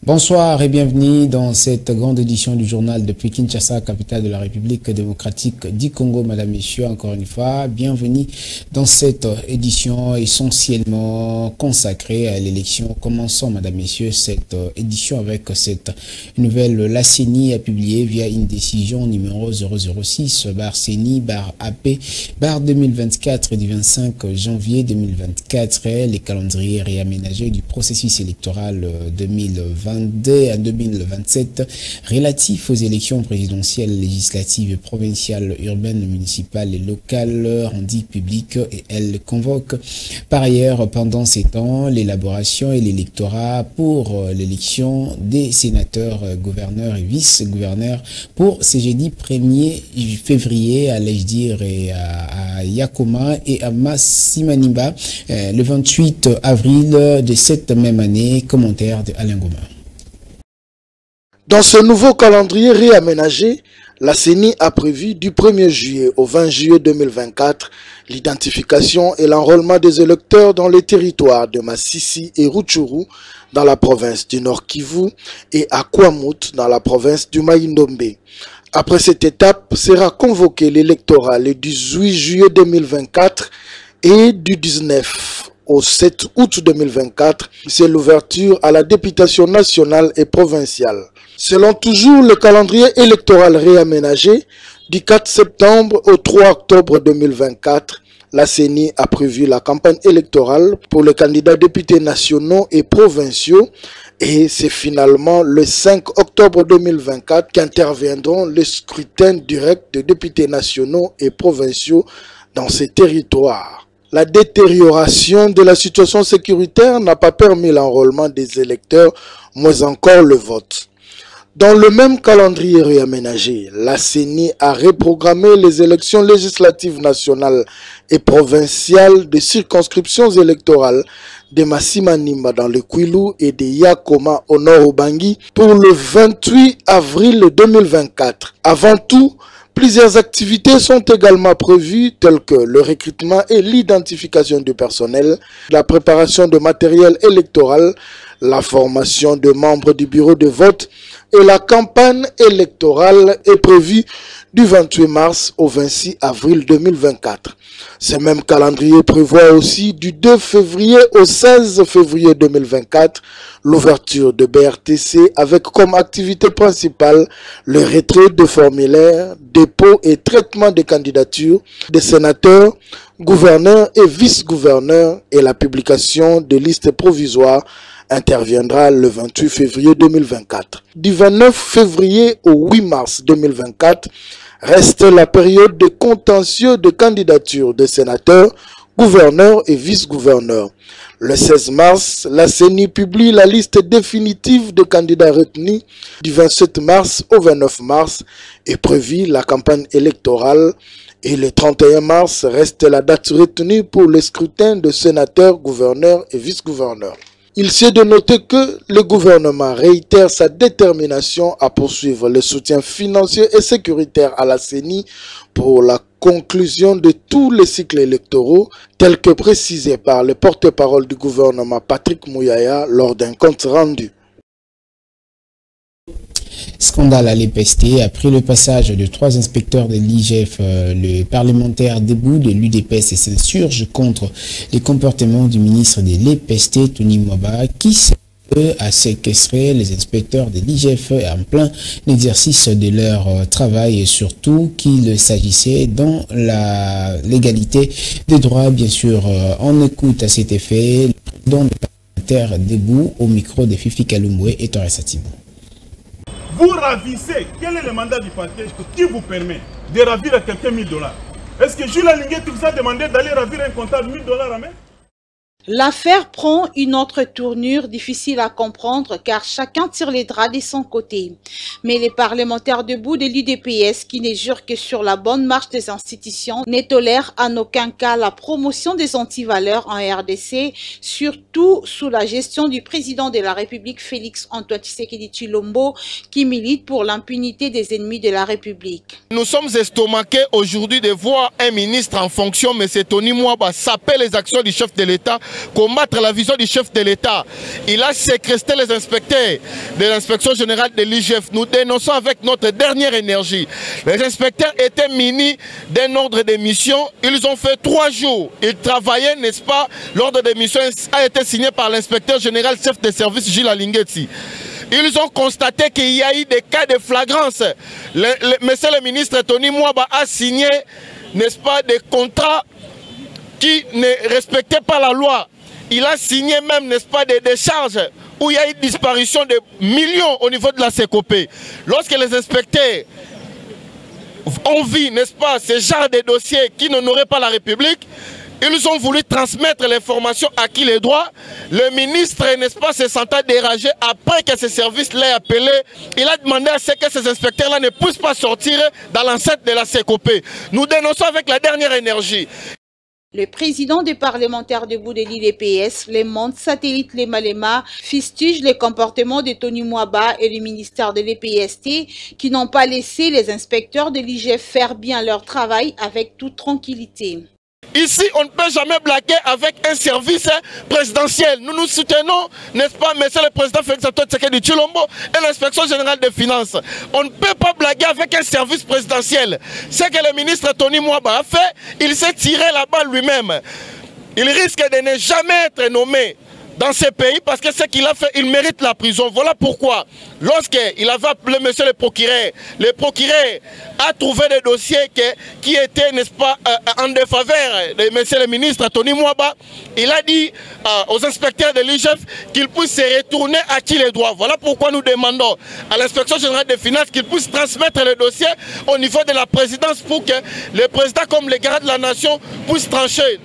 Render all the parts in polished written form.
Bonsoir et bienvenue dans cette grande édition du journal depuis Kinshasa, capitale de la République démocratique du Congo. Madame, Messieurs, encore une fois, bienvenue dans cette édition essentiellement consacrée à l'élection. Commençons, Madame, Messieurs, cette édition avec cette nouvelle. La CENI a publié via une décision numéro 006/CENI/AP/2024 du 25 janvier 2024 les calendriers réaménagés du processus électoral 2020 à 2027 relatifs aux élections présidentielles, législatives, provinciales, urbaines, municipales et locales rendues publiques, et elle convoque par ailleurs pendant ces temps l'élaboration et l'électorat pour l'élection des sénateurs, gouverneurs et vice-gouverneurs pour ce jeudi 1er février, allais-je dire, et à Yakoma et à Massimanimba le 28 avril de cette même année. Commentaire de Alain Goma. Dans ce nouveau calendrier réaménagé, la CENI a prévu du 1er juillet au 20 juillet 2024 l'identification et l'enrôlement des électeurs dans les territoires de Massissi et Rutshuru dans la province du Nord Kivu et à Kwamut dans la province du Mai-Ndombe. Après cette étape, sera convoqué l'électorat le 18 juillet 2024 et du 19 au 7 août 2024, c'est l'ouverture à la députation nationale et provinciale. Selon toujours le calendrier électoral réaménagé, du 4 septembre au 3 octobre 2024, la CENI a prévu la campagne électorale pour les candidats députés nationaux et provinciaux et c'est finalement le 5 octobre 2024 qu'interviendront les scrutins directs de députés nationaux et provinciaux dans ces territoires. La détérioration de la situation sécuritaire n'a pas permis l'enrôlement des électeurs, moins encore le vote. Dans le même calendrier réaménagé, la CENI a reprogrammé les élections législatives nationales et provinciales de circonscriptions électorales de Massimanimba dans le Kwilu et de Yakoma au nord Ubangi pour le 28 avril 2024. Avant tout, plusieurs activités sont également prévues telles que le recrutement et l'identification du personnel, la préparation de matériel électoral, la formation de membres du bureau de vote et la campagne électorale est prévue du 28 mars au 26 avril 2024. Ce même calendrier prévoit aussi du 2 février au 16 février 2024 l'ouverture de BRTC avec comme activité principale le retrait de formulaires, dépôt et traitement des candidatures des sénateurs, gouverneurs et vice-gouverneurs et la publication de listes provisoires interviendra le 28 février 2024. Du 29 février au 8 mars 2024, reste la période de contentieux de candidature des sénateurs, gouverneurs et vice-gouverneurs. Le 16 mars, la CENI publie la liste définitive de candidats retenus. Du 27 mars au 29 mars est prévue la campagne électorale et le 31 mars reste la date retenue pour le scrutin de sénateurs, gouverneurs et vice-gouverneurs. Il s'est de noter que le gouvernement réitère sa détermination à poursuivre le soutien financier et sécuritaire à la CENI pour la conclusion de tous les cycles électoraux, tels que précisé par le porte-parole du gouvernement Patrick Mouyaya lors d'un compte rendu. Scandale à l'EPST. Après le passage de 3 inspecteurs de l'IGF, le parlementaire debout de l'UDPS s'insurge contre les comportements du ministre de l'EPST, Tony Mwaba, qui a séquestré les inspecteurs de l'IGF en plein exercice de leur travail et surtout qu'il s'agissait dans la légalité des droits. Bien sûr, on écoute à cet effet le président du parlementaire debout au micro de Fifi Kalumbwe et Torres Satibou. Vous ravissez. Quel est le mandat du parquet qui vous permet de ravir à quelqu'un $1000? Est-ce que Jules Alinguet vous a demandé d'aller ravir un comptable $1000 à main? L'affaire prend une autre tournure difficile à comprendre car chacun tire les draps de son côté. Mais les parlementaires debout de l'UDPS qui ne jurent que sur la bonne marche des institutions ne tolèrent en aucun cas la promotion des antivaleurs en RDC, surtout sous la gestion du président de la République Félix-Antoine Tshisekedi Tshilombo qui milite pour l'impunité des ennemis de la République. Nous sommes estomaqués aujourd'hui de voir un ministre en fonction, M. Tony Mwaba, saper les actions du chef de l'État combattre la vision du chef de l'État. Il a séquestré les inspecteurs de l'inspection générale de l'IGF. Nous dénonçons avec notre dernière énergie. Les inspecteurs étaient munis d'un ordre de mission. Ils ont fait 3 jours. Ils travaillaient, n'est-ce pas? L'ordre de mission a été signé par l'inspecteur général chef de service Gilles Alingeti. Ils ont constaté qu'il y a eu des cas de flagrance. Monsieur le ministre Tony Mwaba a signé, n'est-ce pas, des contrats qui ne respectaient pas la loi. Il a signé même, n'est-ce pas, des décharges où il y a eu disparition de millions au niveau de la CECOP. Lorsque les inspecteurs ont vu, n'est-ce pas, ce genre de dossiers qui n'honoraient pas la République, ils ont voulu transmettre l'information à qui les droits. Le ministre, n'est-ce pas, se sentant dérangé après que ce service l'ait appelé. Il a demandé à ce que ces inspecteurs-là ne puissent pas sortir dans l'enceinte de la CECOP. Nous dénonçons avec la dernière énergie. Le président des parlementaires debout de l'IDPS, les mondes satellites Les Malema, fustige les comportements de Tony Mwaba et du ministère de l'EPST qui n'ont pas laissé les inspecteurs de l'IGF faire bien leur travail avec toute tranquillité. Ici, on ne peut jamais blaguer avec un service présidentiel. Nous nous soutenons, n'est-ce pas, monsieur le président Félix-Antoine Tshisekedi Tshilombo et l'inspection générale des finances. On ne peut pas blaguer avec un service présidentiel. Ce que le ministre Tony Mwaba a fait, il s'est tiré la balle lui-même. Il risque de ne jamais être nommé dans ce pays parce que ce qu'il a fait, il mérite la prison. Voilà pourquoi, lorsqu'il avait appelé monsieur le procureur a trouvé des dossiers qui étaient, n'est-ce pas, en défaveur de monsieur le ministre Tony Mwaba. Il a dit aux inspecteurs de l'IGF qu'ils puissent se retourner à qui les droits. Voilà pourquoi nous demandons à l'inspection générale des finances qu'ils puissent transmettre le dossier au niveau de la présidence pour que le président comme les garants de la nation puissent trancher.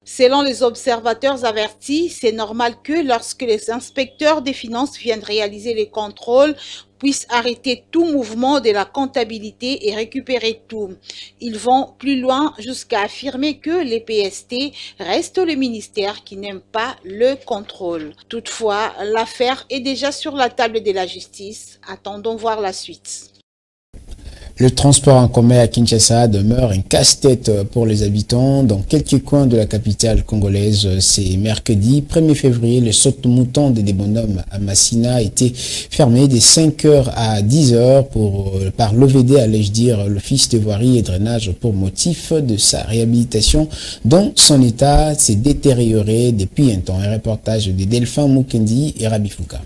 Selon les observateurs avertis, c'est normal que lorsque les inspecteurs des finances viennent réaliser les contrôles, puissent arrêter tout mouvement de la comptabilité et récupérer tout. Ils vont plus loin jusqu'à affirmer que l'EPST reste le ministère qui n'aime pas le contrôle. Toutefois, l'affaire est déjà sur la table de la justice. Attendons voir la suite. Le transport en commun à Kinshasa demeure un casse-tête pour les habitants dans quelques coins de la capitale congolaise. C'est mercredi 1er février, le saute-mouton des bonhommes à Massina a été fermé de 5h à 10h par l'OVD, allais-je dire, l'Office de voirie et drainage, pour motif de sa réhabilitation dont son état s'est détérioré depuis un temps. Un reportage de Delphin Mukendi et Rabi Fouka.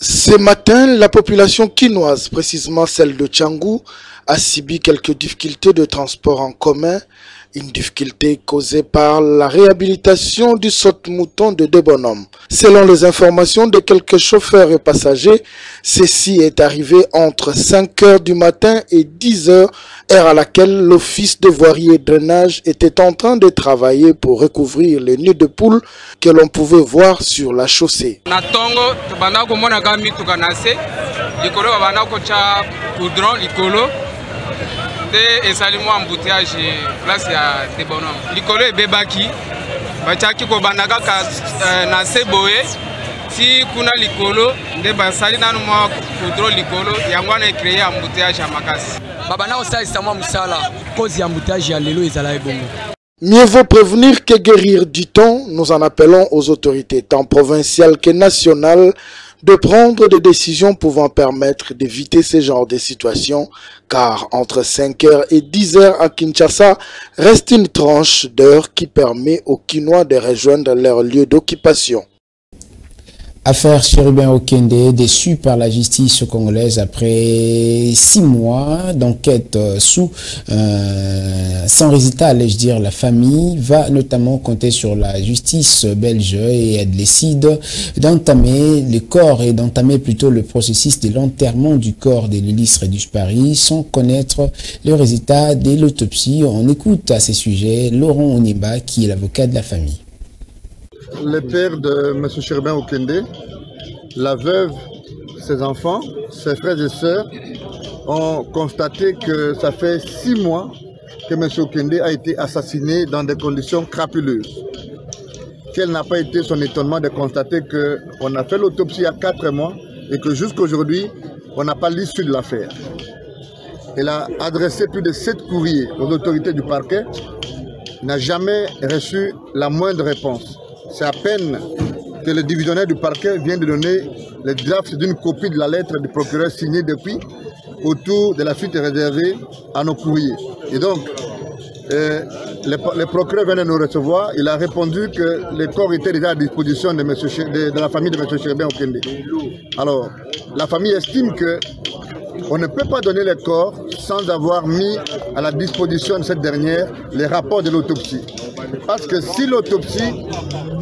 Ce matin, la population quinoise, précisément celle de Tchangou, a subi quelques difficultés de transport en commun, une difficulté causée par la réhabilitation du saute-mouton de deux bonhommes. Selon les informations de quelques chauffeurs et passagers, ceci est arrivé entre 5h du matin et 10h, heure à laquelle l'office de voirie et drainage était en train de travailler pour recouvrir les nids de poules que l'on pouvait voir sur la chaussée. Et saluons embouteillage place ya te bonhomme likolo ebebaki bachaki ko bandaka na seboye si kuna likolo nde basali nanu mwa kudro likolo yango na créer embouteillage ya makasi baba na osalisa mwa musala cause ya embouteillage ya lelo ezala ebongo. Mieux vaut prévenir que guérir, dit-on. Nous en appelons aux autorités tant provinciales que nationales de prendre des décisions pouvant permettre d'éviter ce genre de situations, car entre 5h et 10h à Kinshasa reste une tranche d'heure qui permet aux Kinois de rejoindre leur lieu d'occupation. Affaire Chérubin Okende, déçu par la justice congolaise après 6 mois d'enquête sans résultat, allais-je dire. La famille va notamment compter sur la justice belge et elle décide d'entamer le processus de l'enterrement du corps de l'illustre disparu sans connaître le résultat de l'autopsie. On écoute à ce sujet Laurent Oniba, qui est l'avocat de la famille. Le père de M. Chérubin Okende, la veuve, ses enfants, ses frères et sœurs ont constaté que ça fait 6 mois que M. Okende a été assassiné dans des conditions crapuleuses. Quel n'a pas été son étonnement de constater qu'on a fait l'autopsie il y a 4 mois et que jusqu'aujourd'hui, on n'a pas l'issue de l'affaire. Elle a adressé plus de 7 courriers aux autorités du parquet n'a jamais reçu la moindre réponse. C'est à peine que le divisionnaire du parquet vient de donner le draft d'une copie de la lettre du procureur signée depuis autour de la suite réservée à nos courriers. Et donc, le procureur vient de nous recevoir. Il a répondu que les corps étaient déjà à disposition de la famille de M. Cherbin Okende. Alors, la famille estime que on ne peut pas donner les corps sans avoir mis à la disposition de cette dernière les rapports de l'autopsie. Parce que si l'autopsie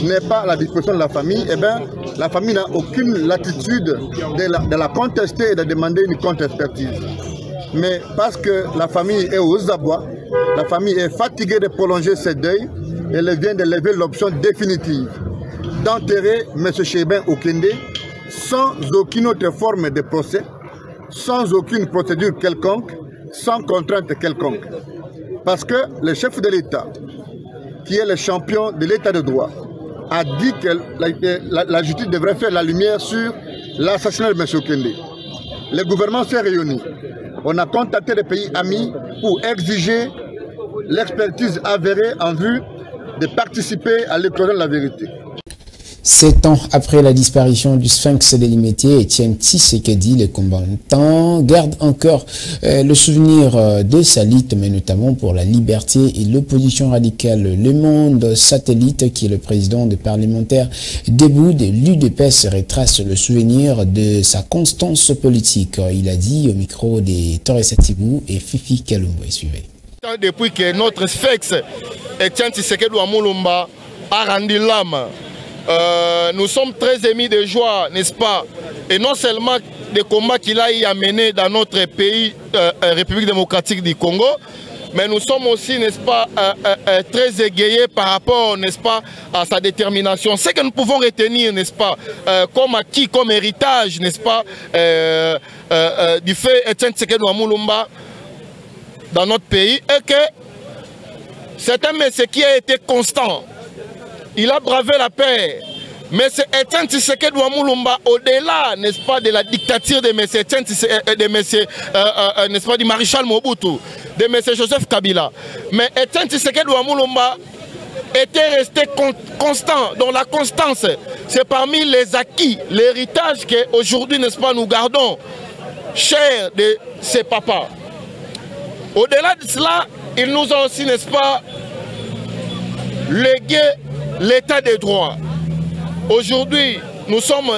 n'est pas à la disposition de la famille, eh bien, la famille n'a aucune latitude de la contester et de demander une contre-expertise. Mais parce que la famille est aux abois, la famille est fatiguée de prolonger ses deuils, elle vient de lever l'option définitive d'enterrer M. Cherbin Okende sans aucune autre forme de procès, sans aucune procédure quelconque, sans contrainte quelconque. Parce que le chef de l'État, qui est le champion de l'État de droit, a dit que la justice devrait faire la lumière sur l'assassinat de M. Okende. Le gouvernement s'est réuni. On a contacté les pays amis pour exiger l'expertise avérée en vue de participer à l'éclosion de la vérité. 7 ans après la disparition du Sphinx délimité, Étienne Tshisekedi, le combattant, garde encore le souvenir de sa lutte, mais notamment pour la liberté et l'opposition radicale. Le Monde Satellite, qui est le président des parlementaires debout de l'UDPS, retrace le souvenir de sa constance politique. Il a dit au micro des Torres Satibou et Fifi Kalumbo. Suivez. Depuis que notre Sphinx, Étienne Tshisekedi Wamulumba, a rendu l'âme, nous sommes très émis de joie, n'est-ce pas? Et non seulement des combats qu'il a amenés dans notre pays, République démocratique du Congo, mais nous sommes aussi, n'est-ce pas, très égayés par rapport, n'est-ce pas, à sa détermination. Ce que nous pouvons retenir, n'est-ce pas, comme acquis, comme héritage, n'est-ce pas, du fait Étienne Tshisekedi Wamulumba dans notre pays, est que c'est un monsieur qui a été constant. Il a bravé la paix. Mais c'est Étienne Tshisekedi Wamulumba, au-delà, n'est-ce pas, de la dictature de M. N'est-ce pas, du maréchal Mobutu, de M. Joseph Kabila. Mais Étienne Tshisekedi Wamulumba était resté constant. Donc la constance, c'est parmi les acquis, l'héritage qu'aujourd'hui, n'est-ce pas, nous gardons cher de ses papas. Au-delà de cela, il nous a aussi, n'est-ce pas, légué l'état de droit. Aujourd'hui, nous sommes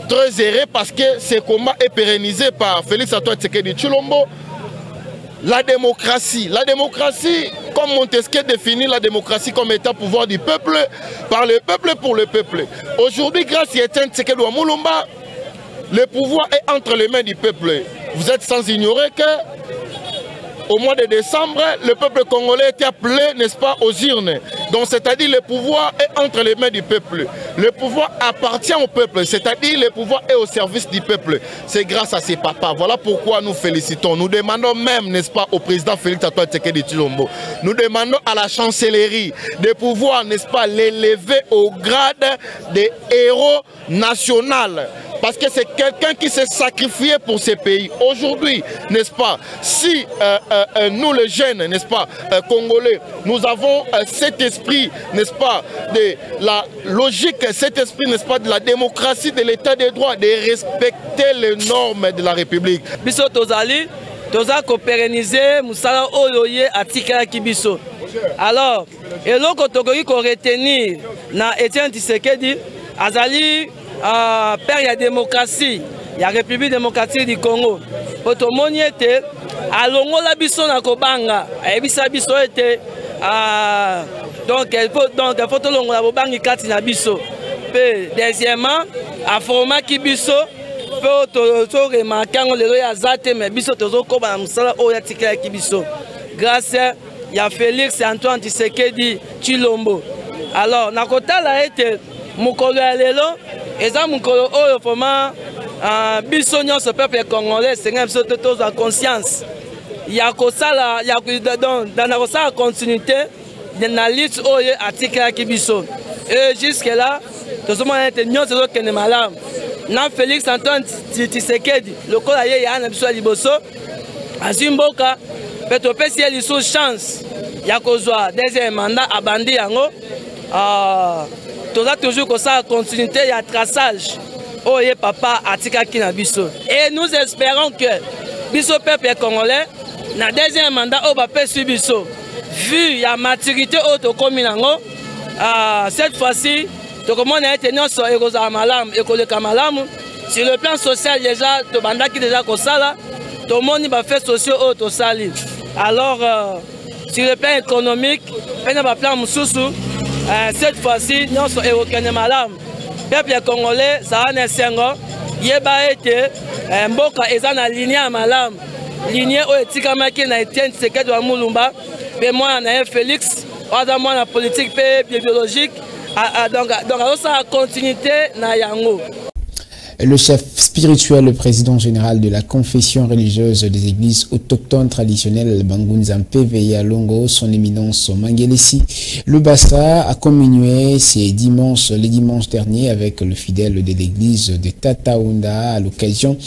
très heureux parce que ce combat est pérennisé par Félix Antoine Tshisekedi Tshilombo. La démocratie, comme Montesquieu définit la démocratie comme état pouvoir du peuple, par le peuple pour le peuple. Aujourd'hui, grâce à Étienne Tshisekedi Wamulumba, le pouvoir est entre les mains du peuple. Vous êtes sans ignorer que au mois de décembre, le peuple congolais était appelé, n'est-ce pas, aux urnes. Donc, c'est-à-dire le pouvoir est entre les mains du peuple. Le pouvoir appartient au peuple, c'est-à-dire le pouvoir est au service du peuple. C'est grâce à ses papas. Voilà pourquoi nous félicitons. Nous demandons même, n'est-ce pas, au président Félix Antoine Tshisekedi Tshilombo. Nous demandons à la chancellerie de pouvoir, n'est-ce pas, l'élever au grade de héros national. Parce que c'est quelqu'un qui s'est sacrifié pour ce pays. Aujourd'hui, n'est-ce pas, si nous les jeunes, n'est-ce pas, congolais, nous avons cet esprit, n'est-ce pas, de la logique, cet esprit, n'est-ce pas, de la démocratie, de l'état de droit, de respecter les normes de la République. Biso tozali, toza ko pérenniser musala oyoye atika kibiso. Alors, eloko tokoki ko retenir na Étienne Tshisekedi azali père ya démocratie, ya République démocratique du Congo. Otomoni ete alongola biso na kobanga, ayebisa biso ete donc il faut tolongola bobangi kati na biso. Pe deuxièmement, afromaki biso pe to remarquer lelo ya zate mais biso tozo koba na musala oyo atika ki biso. Grâce ya Félix Antoine Tshisekedi Tshilombo. Alors nakotala ete mukolo ya lelo eza mukolo oyo foma biso nyonso peuple congolais senga biso tozwa conscience ya kosala ya dans kosala continuité na lutte oyo atikaki biso. Et jusque là tozomona ete nyonso ezokende malamu na Félix Antoine Tshisekedi lokola ye ya na biso ya liboso azwi mboka pe topesi ye lisusu chance ya kozwa deuxième mandat abandi yango toza toujours comme ça continuité ya traçage oye papa atikaki na biso et nous espérons que biso peuple congolais na deuxième mandat o bapesi biso vu ya maturité o tokomi nango cette fois-ci tokomona ete nyonso ekozala malamu ekoleka malamu sur le plan social déjà tobandaki déjà kosala tomoni bafait sociaux o tosali alors sur le plan économique pe na baplan mosusu cette fois-ci nyonso ekokende malamu peuple congolais zala na esengo yeba ete mboka eza na linie ya malamu linie oyo etikamaki na Etienne Tshisekedi wa Mulumba mpe mwana na ye Félix oaza mwana politique mpe biologique donc azosala continuité na yango. Le chef spirituel, le président général de la confession religieuse des églises autochtones traditionnelles Bangunzampe Veya Longo, son éminence Mangelesi Lubasa, a communié les dimanches derniers avec le fidèle de l'église de Tataounda à l'occasion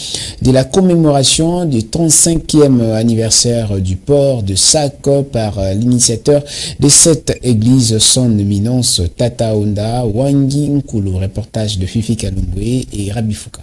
de la commémoration du 35e anniversaire du port de Sac par l'initiateur de cette église, son éminence Tataounda Wangi Nkulu. Reportage de Fifi Kalumbwe et Rabi Fouka.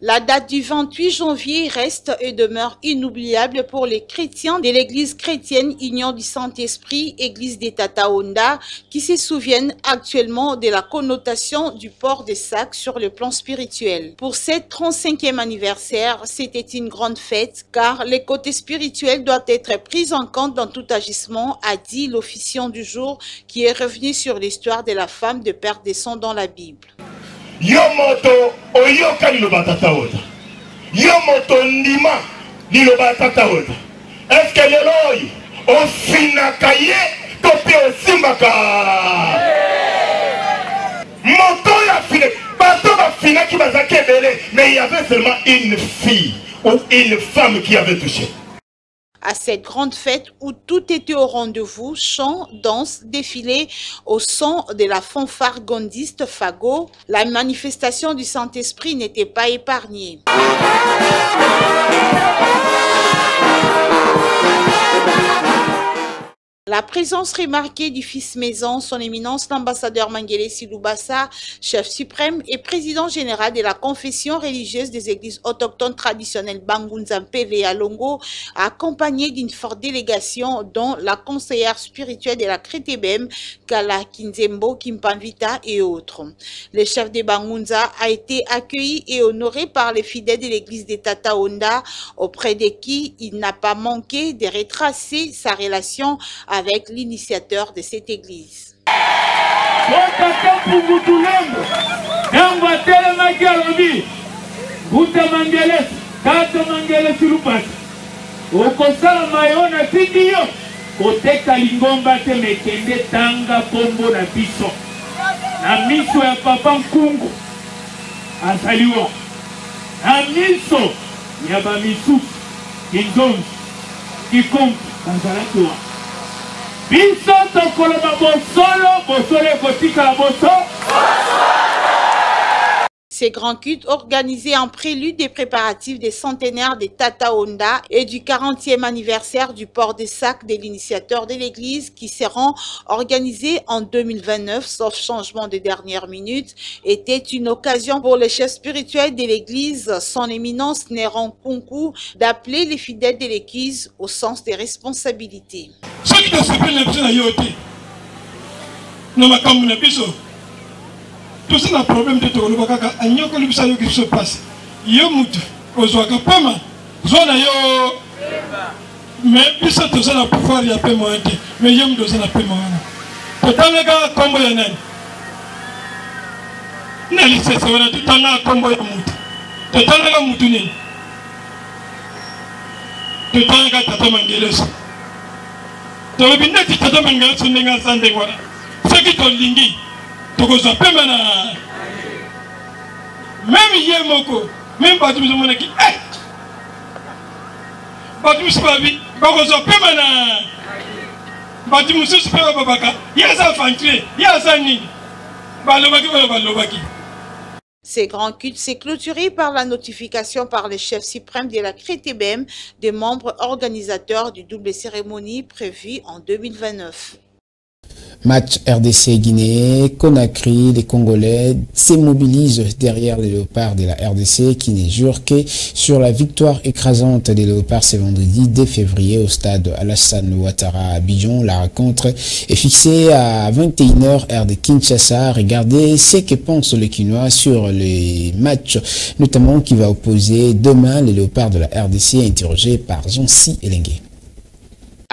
La date du 28 janvier reste et demeure inoubliable pour les chrétiens de l'église chrétienne Union du Saint-Esprit, église des Tataounda, qui se souviennent actuellement de la connotation du port de Sac sur le plan spirituel. Pour cette 35e anniversaire, c'était une grande fête car les côtés spirituels doivent être pris en compte dans tout agissement, a dit l'officiant du jour qui est revenu sur l'histoire de la femme de Père des Sons dans la Bible. Yomoto oyoka liloba tataoda. Yomoto ndima liloba tataoda. Est-ce que leloi ofinaka ye tope osimbaka? Moto ya fine bato bafina ki bazaki ebele, mais il y avait seulement une fille ou une femme qui avait touché. À cette grande fête où tout était au rendez-vous, chants, danses, défilés au son de la fanfare gondiste Fago, la manifestation du Saint-Esprit n'était pas épargnée. La présence remarquée du fils maison, son éminence l'ambassadeur Mangelesi Lubasa, chef suprême et président général de la confession religieuse des églises autochtones traditionnelles Bangunzampe Veya Longo, accompagné d'une forte délégation dont la conseillère spirituelle de la Crétébem, Kala Kinzembo, Kimpanvita et autres. Le chef de Bangunza a été accueilli et honoré par les fidèles de l'église de Tataounda, auprès de qui il n'a pas manqué de retracer sa relation avec l'initiateur de cette église. Ces grands cultes organisés en prélude des préparatifs des centenaires des Tataounda et du 40e anniversaire du port des Sacs de l'initiateur de l'église qui seront organisés en 2029, sauf changement de dernière minute, était une occasion pour le chef spirituel de l'église, son éminence Néron Kunku, d'appeler les fidèles de l'église au sens des responsabilités. Tout ça le problème de tout le monde. Il y a un problème qui se passe. Il y a un problème. Mais puis ça, tout ça, le pouvoir, il y a peu moins. Mais il y a un peu moins. Tout le gars, comme il y a un. Nali c'est ça, tout le gars, comme il y a un. Tout le gars, Moutounin. Tout le gars, Tata Mangeles. Tout le monde qui Tata Mangeles, c'est un gars sans dévoiler. C'est qui ton lingi. Même hier, Moko, même pas tout le monde qui est. Pas tout ce qui est. Ces grands cultes s'est clôturé par la notification par le chef suprême de la CRETEBEM des membres organisateurs du double cérémonie prévue en 2029. Match RDC-Guinée, Conakry, les Congolais se mobilisent derrière les Léopards de la RDC qui ne jurent que sur la victoire écrasante des Léopards ce vendredi 2 février au stade Alassane Ouattara à Abidjan. La rencontre est fixée à 21h heure de Kinshasa. Regardez ce que pense le Quinois sur les matchs, notamment qui va opposer demain les Léopards de la RDC, interrogé par Jean-Si Elengue.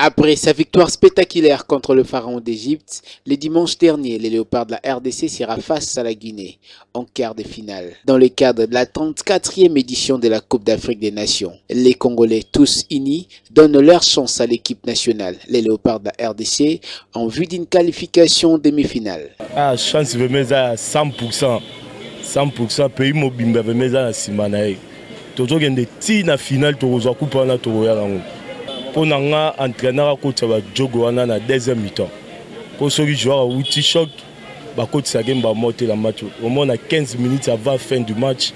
Après sa victoire spectaculaire contre le pharaon d'Égypte, le dimanche dernier, les Léopards de la RDC sera face à la Guinée en quart de finale. Dans le cadre de la 34e édition de la Coupe d'Afrique des Nations, les Congolais tous unis donnent leur chance à l'équipe nationale, les Léopards de la RDC, en vue d'une qualification demi-finale. Ah, chance de mettre à 100%. 100% pays mobile de mettre à Simanae. Toujours qu'il y a des tirs na finale, toujours couper na toujours. Pour nous entraîner à côté de Djogo à la deuxième mi-temps. Pour ceux qui jouent à outil choc, côté ça game va monter la match. Au moins 15 minutes avant la fin du match,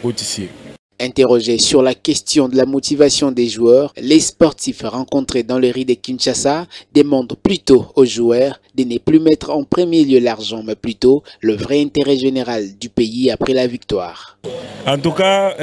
côté ici. Interrogé sur la question de la motivation des joueurs, les sportifs rencontrés dans le riz de Kinshasa demandent plutôt aux joueurs de ne plus mettre en premier lieu l'argent, mais plutôt le vrai intérêt général du pays après la victoire. En tout cas,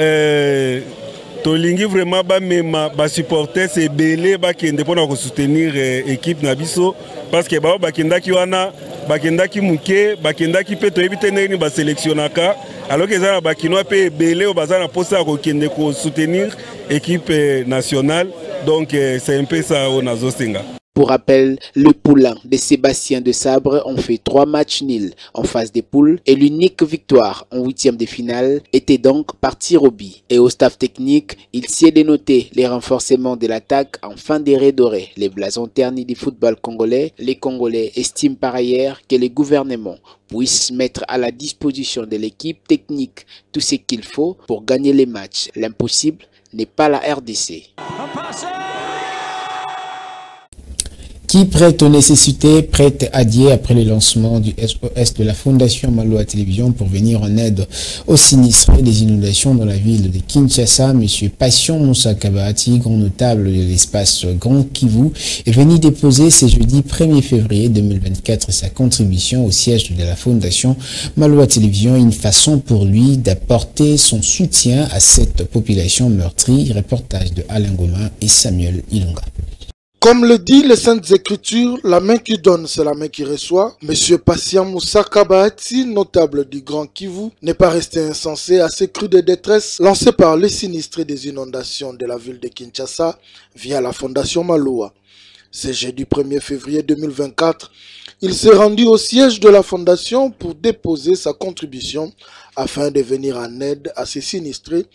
tolingi vraiment ba supporter c'est belé ba kende pona ko soutenir équipe na biso parce que ba bakenda ki wana bakenda ki muke bakenda ki pe to ebite neni ba sélectionnaka alors que ça ba kinoa pe belé o bazana posa ko kende ko soutenir équipe nationale donc c'est un peu ça on azosenga. Pour rappel, le poulain de Sébastien de Sabre ont fait 3 matchs nuls en phase des poules et l'unique victoire en 8e de finale était donc partie au but. Et au staff technique, il s'est dénoté les renforcements de l'attaque en fin de redorer les blasons ternis du football congolais. Les Congolais estiment par ailleurs que le gouvernement puisse mettre à la disposition de l'équipe technique tout ce qu'il faut pour gagner les matchs. L'impossible n'est pas la RDC. Qui prête aux nécessités, prête à Dieu après le lancement du SOS de la Fondation Maloa Télévision pour venir en aide aux sinistrés des inondations dans la ville de Kinshasa. Monsieur Passion Moussa Kabahati, grand notable de l'espace Grand Kivu, est venu déposer ce jeudi 1er février 2024 sa contribution au siège de la Fondation Maloa Télévision, une façon pour lui d'apporter son soutien à cette population meurtrie. Reportage de Alain Goma et Samuel Ilunga. Comme le dit les Saintes Écritures, la main qui donne, c'est la main qui reçoit. Monsieur Patient Moussa Kabahati, notable du Grand Kivu, n'est pas resté insensé à ces crues de détresse lancées par les sinistrés des inondations de la ville de Kinshasa via la Fondation Maloa. Ce jeudi 1er février 2024, il s'est rendu au siège de la Fondation pour déposer sa contribution afin de venir en aide à ces sinistrés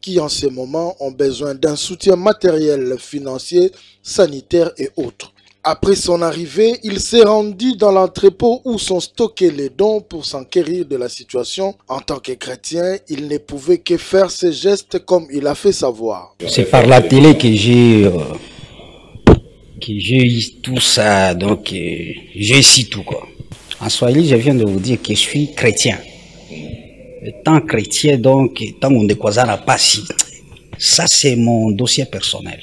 qui en ce moment ont besoin d'un soutien matériel, financier, sanitaire et autres. Après son arrivée, il s'est rendu dans l'entrepôt où sont stockés les dons pour s'enquérir de la situation. En tant que chrétien, il ne pouvait que faire ses gestes comme il a fait savoir. C'est par la télé que j'ai eu tout ça, donc j'ai ici tout quoi. En Swahili, je viens de vous dire que je suis chrétien. Étant chrétien, donc, tant on décoisera pas si. Ça, c'est mon dossier personnel.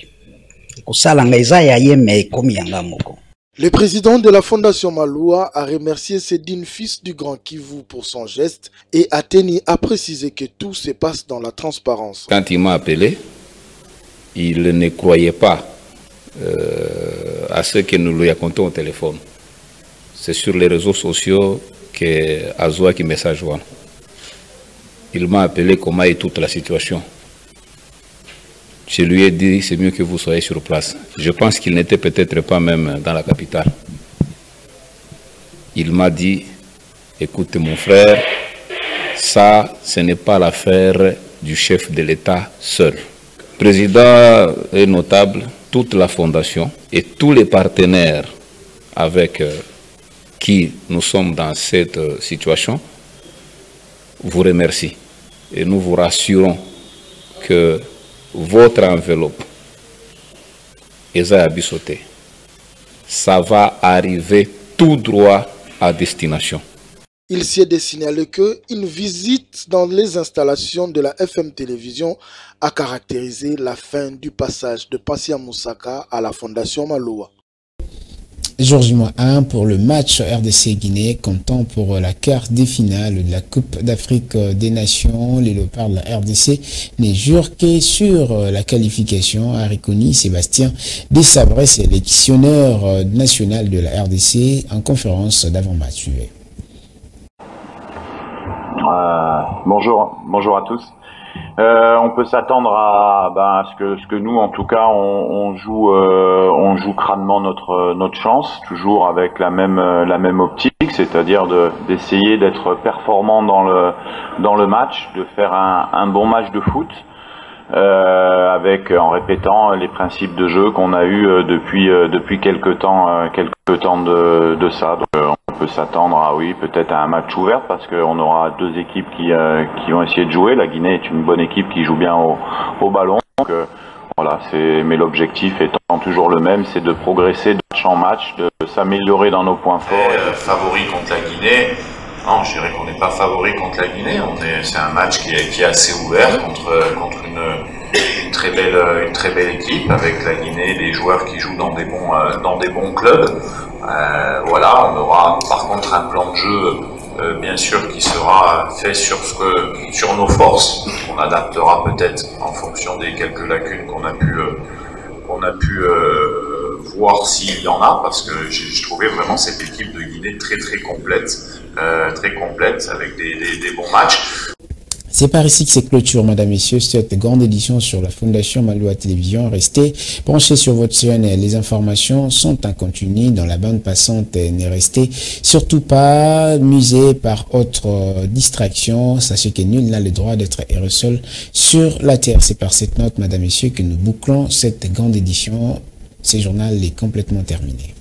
Le président de la Fondation Maloa a remercié ses dignes fils du Grand Kivu pour son geste et a tenu à préciser que tout se passe dans la transparence. Quand il m'a appelé, il ne croyait pas à ce que nous lui racontons au téléphone. C'est sur les réseaux sociaux que Azoua qui message. Il m'a appelé comment est toute la situation. Je lui ai dit, c'est mieux que vous soyez sur place. Je pense qu'il n'était peut-être pas même dans la capitale. Il m'a dit, écoute mon frère, ça, ce n'est pas l'affaire du chef de l'État seul. Le président est notable, toute la fondation et tous les partenaires avec qui nous sommes dans cette situation, vous remercie et nous vous rassurons que votre enveloppe, Eza Abisote, ça va arriver tout droit à destination. Il s'y est signalé qu'une visite dans les installations de la FM Télévision a caractérisé la fin du passage de Passia Moussaka à la Fondation Maloa. Jour J-1 pour le match RDC-Guinée, comptant pour la quart des finales de la Coupe d'Afrique des Nations. Les Léopards de la RDC ne jurent que sur la qualification, a reconnu Sébastien Desabré, sélectionneur national de la RDC, en conférence d'avant-match. Bonjour à tous. On peut s'attendre à ce que nous, en tout cas, on joue crânement notre chance, toujours avec la même optique, c'est-à-dire d'essayer d'être performant dans le match, de faire un bon match de foot, en répétant les principes de jeu qu'on a eu depuis quelques temps de ça. Donc, on peut s'attendre peut-être à un match ouvert parce qu'on aura deux équipes qui vont essayer de jouer. La Guinée est une bonne équipe qui joue bien au ballon. Donc, voilà, mais l'objectif étant toujours le même, c'est de progresser de match en match, de s'améliorer dans nos points forts. Favori contre la Guinée. Non, je dirais qu'on n'est pas favori contre la Guinée. C'est un match qui est assez ouvert contre une très belle équipe avec la Guinée, des joueurs qui jouent dans des bons clubs. Voilà, on aura par contre un plan de jeu bien sûr qui sera fait sur nos forces. On adaptera peut-être en fonction des quelques lacunes qu'on a pu voir s'il y en a, parce que j'ai trouvé vraiment cette équipe de Guinée très complète avec des bons matchs. C'est par ici que c'est clôture, madame, messieurs, cette grande édition sur la Fondation Maloa Télévision. Restez branchés sur votre chaîne. Les informations sont en continu dans la bande passante. Ne restez surtout pas musés par autre distraction. Sachez que nul n'a le droit d'être heureux seul sur la terre. C'est par cette note, madame, messieurs, que nous bouclons cette grande édition. Ce journal est complètement terminé.